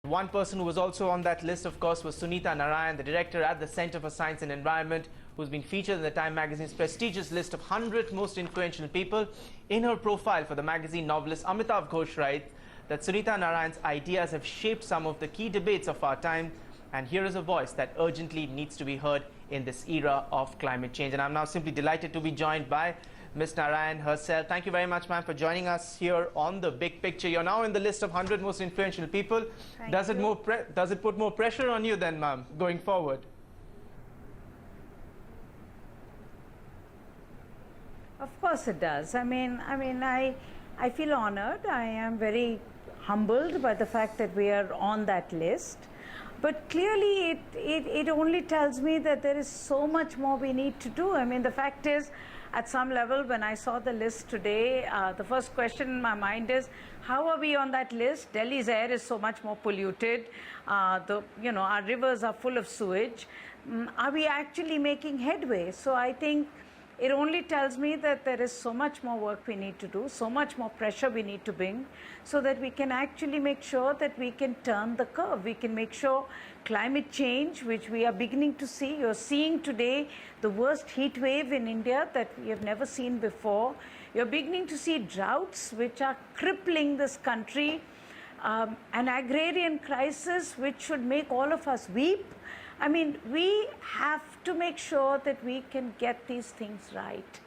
One person who was also on that list, of course, was Sunita Narain, the director at the Center for Science and Environment, who's been featured in the Time magazine's prestigious list of 100 most influential people. In her profile for the magazine, novelist Amitav Ghosh writes that Sunita Narain's ideas have shaped some of the key debates of our time, and here is a voice that urgently needs to be heard in this era of climate change. And I'm now simply delighted to be joined by Ms. Narain herself. Thank you very much, ma'am, for joining us here on The Big Picture. You're now in the list of 100 most influential people. Does it put more pressure on you then, ma'am, going forward? Of course it does. I feel honored. I am very humbled by the fact that we are on that list. But clearly it only tells me that there is so much more we need to do. I mean, the fact is, at some level, when I saw the list today, the first question in my mind is, how are we on that list? Delhi's air is so much more polluted. Our rivers are full of sewage. Are we actually making headway? So I think it only tells me that there is so much more work we need to do, so much more pressure we need to bring, so that we can actually make sure that we can turn the curve. We can make sure climate change, which we are beginning to see, you're seeing today the worst heat wave in India that we have never seen before. You're beginning to see droughts which are crippling this country, an agrarian crisis which should make all of us weep. I mean, we have to make sure that we can get these things right.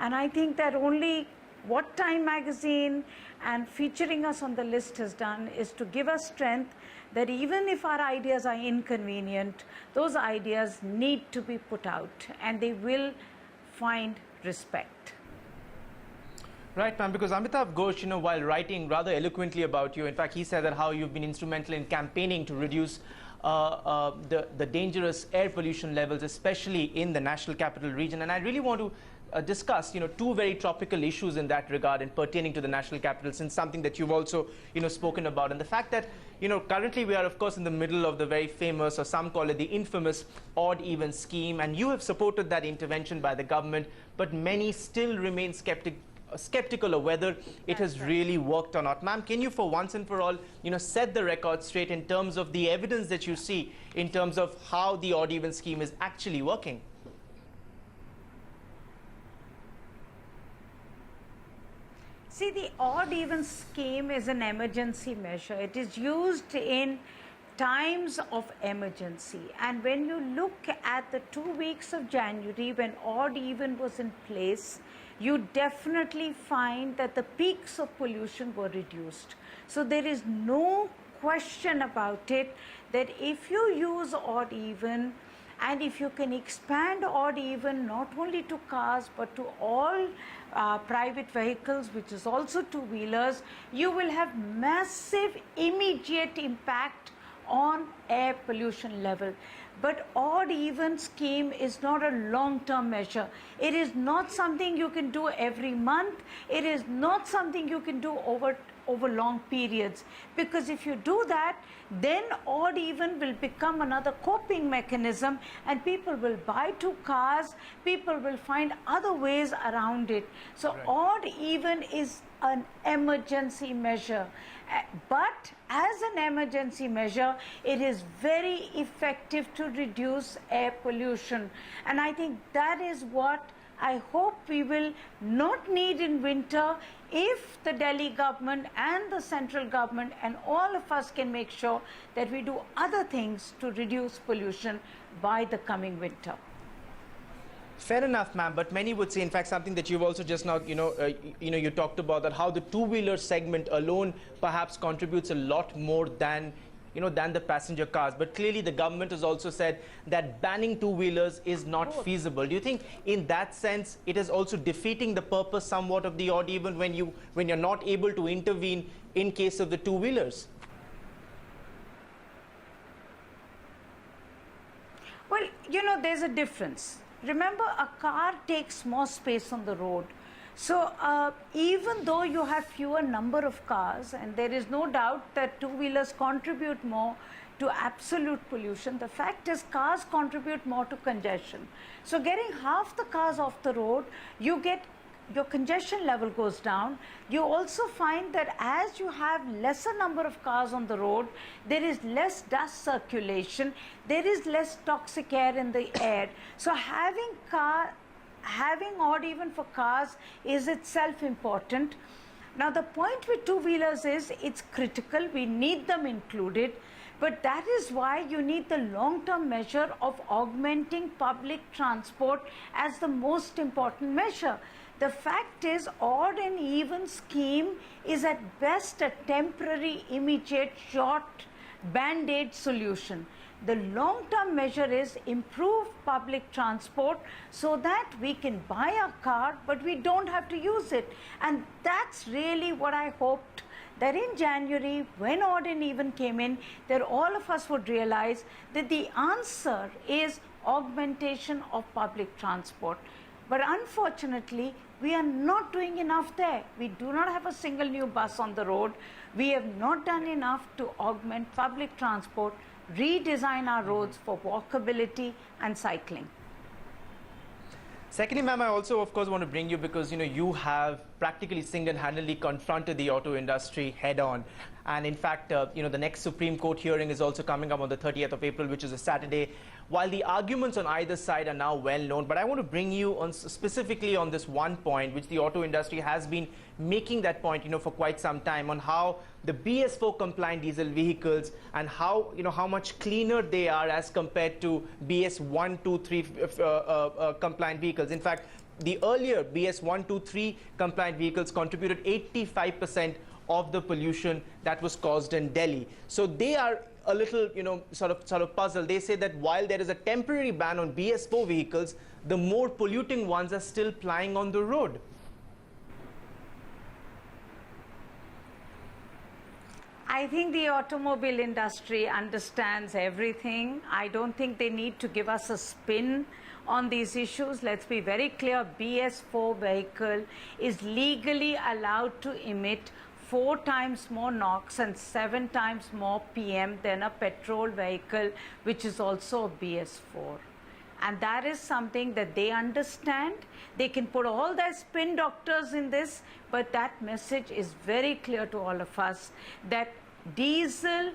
And I think that only what Time magazine and featuring us on the list has done is to give us strength that even if our ideas are inconvenient, those ideas need to be put out and they will find respect. Right, ma'am, because Amitav Ghosh, while writing rather eloquently about you, in fact, he said that how you've been instrumental in campaigning to reduce the dangerous air pollution levels, especially in the National Capital Region. And I really want to discuss, two very topical issues in that regard and pertaining to the National Capital, since something that you've also, spoken about. And the fact that, currently we are, of course, in the middle of the very famous, or some call it the infamous, odd-even scheme. And you have supported that intervention by the government, but many still remain skeptical of whether it has really worked or not. Ma'am, can you for once and for all, set the record straight in terms of the evidence that you see in terms of how the odd-even scheme is actually working? See, the odd-even scheme is an emergency measure. It is used in times of emergency. And when you look at the 2 weeks of January when odd-even was in place, you definitely find that the peaks of pollution were reduced. So there is no question about it that if you use odd-even, and if you can expand odd-even not only to cars but to all private vehicles, which is also two-wheelers, you will have massive immediate impact on air pollution level. But odd-even scheme is not a long-term measure. It is not something you can do every month. It is not something you can do over long periods. Because if you do that, then odd-even will become another coping mechanism and people will buy two cars, people will find other ways around it. So right. Odd-even is an emergency measure. But as an emergency measure, it is very effective to reduce air pollution. And I think that is what I hope we will not need in winter if the Delhi government and the central government and all of us can make sure that we do other things to reduce pollution by the coming winter. Fair enough, ma'am, but many would say, in fact, something that you've also just now, you talked about, that how the two-wheeler segment alone perhaps contributes a lot more than the passenger cars. But clearly the government has also said that banning two-wheelers is not feasible. Do you think in that sense it is also defeating the purpose somewhat of the odd-even when you're not able to intervene in case of the two-wheelers? Well, there's a difference. Remember, a car takes more space on the road. So even though you have fewer number of cars, and there is no doubt that two-wheelers contribute more to absolute pollution, the fact is cars contribute more to congestion. So getting half the cars off the road, you get your congestion level goes down. You also find that as you have lesser number of cars on the road, there is less dust circulation, there is less toxic air in the air. So having odd even for cars is itself important. Now the point with two-wheelers is it's critical, we need them included, but that is why you need the long-term measure of augmenting public transport as the most important measure. The fact is, odd and even scheme is at best a temporary, immediate, short band-aid solution. The long-term measure is improve public transport so that we can buy a car, but we don't have to use it. And that's really what I hoped, that in January, when odd and even came in, that all of us would realize that the answer is augmentation of public transport. But unfortunately, we are not doing enough there. We do not have a single new bus on the road. We have not done enough to augment public transport, redesign our roads for walkability and cycling. Secondly, ma'am, I also, of course, want to bring you because, you have practically single-handedly confronted the auto industry head-on. And in fact, the next Supreme Court hearing is also coming up on the 30th of April, which is a Saturday. While the arguments on either side are now well known, but I want to bring you on specifically on this one point, which the auto industry has been making that point, for quite some time, on how the BS4 compliant diesel vehicles and how much cleaner they are as compared to BS1, 2, 3 compliant vehicles. In fact, the earlier BS1, 2, 3 compliant vehicles contributed 85% of the pollution that was caused in Delhi. So they are a little, sort of puzzled. They say that while there is a temporary ban on BS4 vehicles, the more polluting ones are still plying on the road. I think the automobile industry understands everything. I don't think they need to give us a spin on these issues. Let's be very clear, BS4 vehicle is legally allowed to emit 4 times more NOx and 7 times more PM than a petrol vehicle, which is also a BS4. And that is something that they understand. They can put all their spin doctors in this, but that message is very clear to all of us that diesel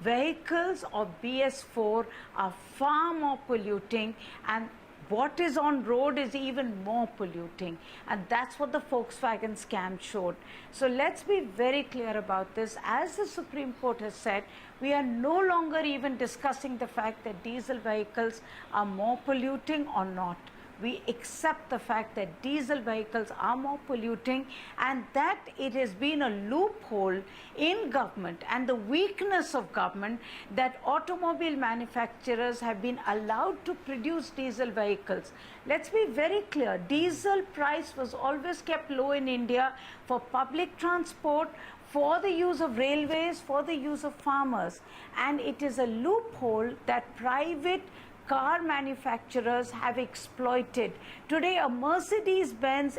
vehicles or BS4 are far more polluting, and what is on road is even more polluting. And that's what the Volkswagen scam showed. So let's be very clear about this. As the Supreme Court has said, we are no longer even discussing the fact that diesel vehicles are more polluting or not. We accept the fact that diesel vehicles are more polluting, and that it has been a loophole in government and the weakness of government that automobile manufacturers have been allowed to produce diesel vehicles. Let's be very clear, diesel price was always kept low in India for public transport, for the use of railways, for the use of farmers. And it is a loophole that private car manufacturers have exploited. Today, a Mercedes-Benz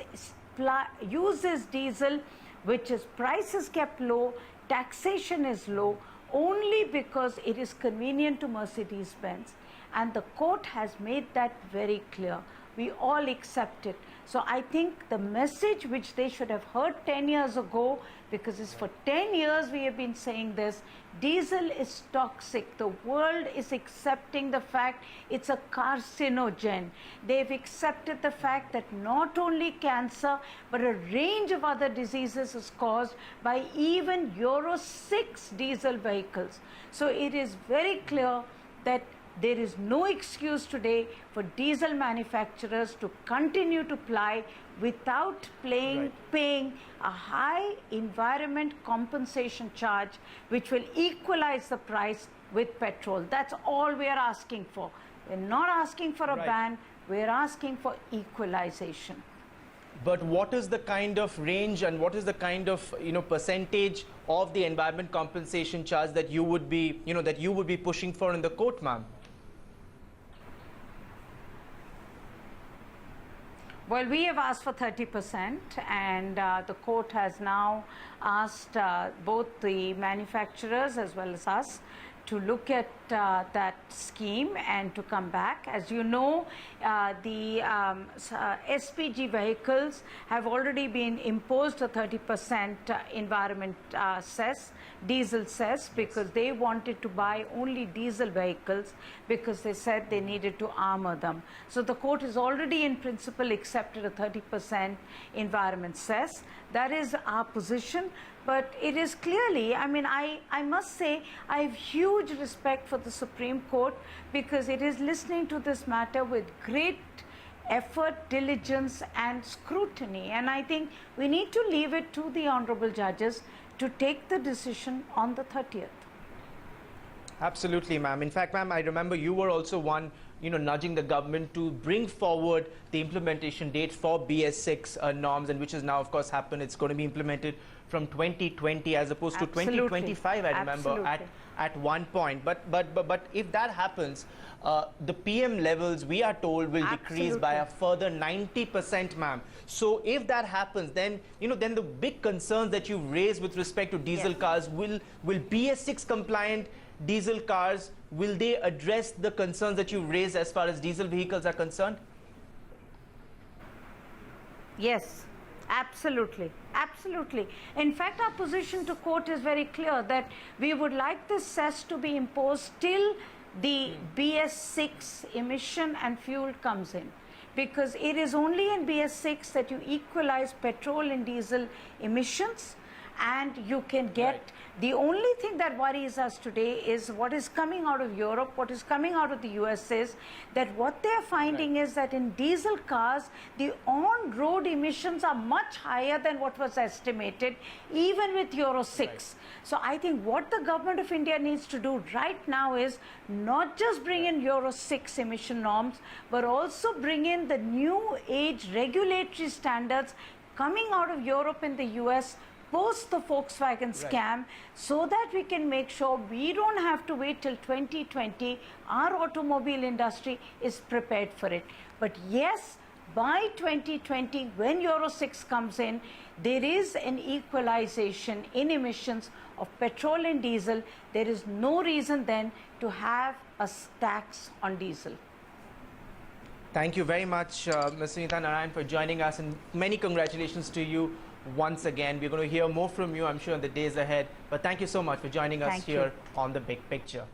uses diesel, which is price is kept low, taxation is low, only because it is convenient to Mercedes-Benz. And the court has made that very clear. We all accept it. So I think the message which they should have heard 10 years ago, because it's for 10 years we have been saying this, diesel is toxic. The world is accepting the fact it's a carcinogen. They've accepted the fact that not only cancer, but a range of other diseases is caused by even Euro 6 diesel vehicles. So it is very clear that there is no excuse today for diesel manufacturers to continue to ply without paying a high environment compensation charge, which will equalize the price with petrol. That's all we are asking for. We're not asking for a ban, we're asking for equalization. But what is the kind of range and what is the kind of percentage of the environment compensation charge that you would be pushing for in the court, ma'am? Well, we have asked for 30%, and the court has now asked both the manufacturers as well as us to look at that scheme and to come back. As you know, the SPG vehicles have already been imposed a 30% environment cess, diesel cess, because they wanted to buy only diesel vehicles because they said they needed to armor them. So the court has already in principle accepted a 30% environment cess. That is our position. But it is clearly, I mean, I must say, I have huge respect for the Supreme Court because it is listening to this matter with great effort, diligence, and scrutiny. And I think we need to leave it to the honorable judges to take the decision on the 30th. Absolutely, ma'am. In fact, ma'am, I remember you were also one, nudging the government to bring forward the implementation date for BS6 norms, and which has now, of course, happened. It's going to be implemented from 2020 as opposed to 2025, I remember, at one point. But if that happens, the PM levels, we are told, will decrease by a further 90%, ma'am. So if that happens, then, then the big concerns that you raised with respect to diesel cars, will BS6 compliant diesel cars, will they address the concerns that you raised as far as diesel vehicles are concerned? Yes, absolutely. Absolutely. In fact, our position to court is very clear that we would like this cess to be imposed till the BS6 emission and fuel comes in. Because it is only in BS6 that you equalize petrol and diesel emissions, and you can get the only thing that worries us today is what is coming out of Europe, what is coming out of the US is that what they are finding is that in diesel cars, the on-road emissions are much higher than what was estimated, even with Euro 6. So I think what the government of India needs to do right now is not just bring in Euro 6 emission norms, but also bring in the new age regulatory standards coming out of Europe and the US post the Volkswagen scam, so that we can make sure we don't have to wait till 2020. Our automobile industry is prepared for it. But yes, by 2020, when Euro 6 comes in, there is an equalization in emissions of petrol and diesel. There is no reason then to have a tax on diesel. Thank you very much, Ms. Sunita Narain, for joining us, and many congratulations to you once again. We're going to hear more from you, I'm sure, in the days ahead. But thank you so much for joining us here on The Big Picture.